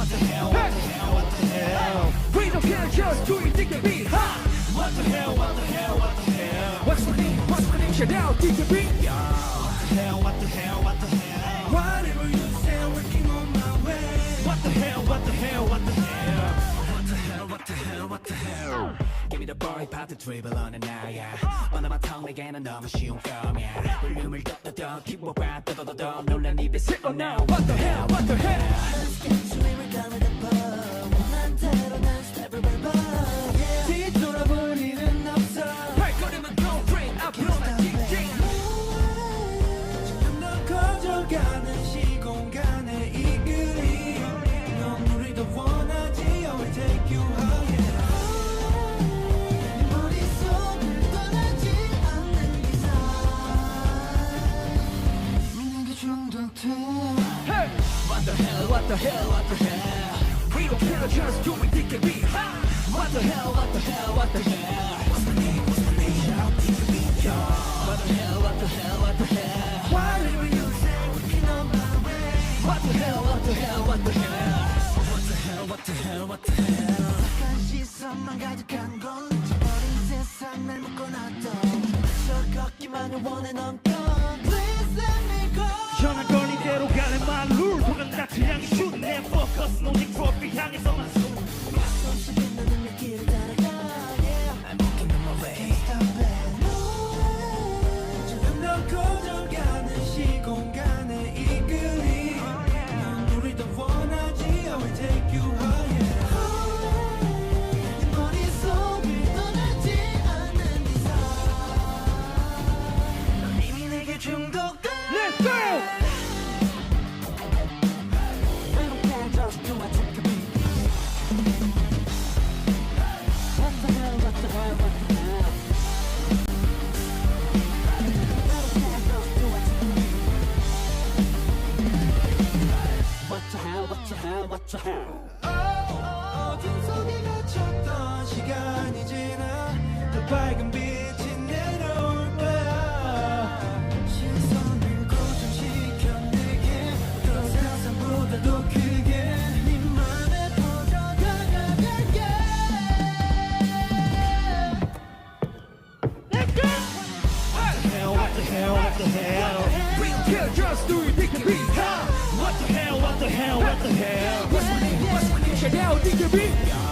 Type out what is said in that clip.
the hell, what the hell, what the hell? We don't care, just do it, dig the beat, ha! What the hell, what the hell, what the hell? What's my name, shout out, dig the beat, yeah. What the hell, what the hell, what the hell? Whatever you say, working on my way. What the hell, what the hell, what the hell? What the hell, what the hell, what the hell? Give me the ball, 파트 dribble on it now, yeah. 언어만 텅 내게는 너무 쉬운 꿈이야. 볼륨을 더 키워봐, 더 놀란 입에 sit on now. What the hell, what the hell? 스케줄을 가르다 봐. 원한 대로 난 스텝을 밟아. 뒤돌아볼 일은 없어. 발걸음은 concrete, 앞으로 난 직진. 점점 더 커져가는 시공간의 이 그림. 넌 우리 더 원하지, I will take you higher. Hey! What the hell, what the hell, what the hell? We don't care, just do it, dig the beat, ha! What the hell, what the hell, what the hell? What's my name, shout, dig the beat, yo! What the hell, what the hell, what the hell? Whatever you say, working on my way. What the hell, what the hell, what the hell? What the hell, what the hell, what the hell? 착한 시선만 가득한 건 잊어버린 세상 날 묶어놨던 저 걷기만을 원해 넌건 Please let me go. 전화 걸린 대로 가는 말룰 도전 낯을 향해 shoot 내 focus 노직 트로피 향해서만 쏘 손쉽게 너는 내 길을 따라가 yeah. I'm walking on my way Can't stop it no 점점 더 커져가는 시공간의 이 그림 넌 우리 더 원하지 I will take you higher 네 머릿속을 떠나지 않는 이상 넌 이미 내게 중독돼 Let's go! We don't care, just do it, take a beat. What the hell, what the hell, what the hell? We don't care, just do it, take a beat. What the hell, what the hell, what the hell? 어둠 속에 갇혔던 시간이 지나 더 밝은 빛이 내려올 거야. 시선을 고정시켜 내게 더 상상보다도 크게 네 맘에 퍼져나가게. Let's go! What the hell, what the hell, what the hell? We don't care, just do it, dig the beat, ha! What the hell, what the hell, what the hell? What's my name, shout out, dig the beat, yeah.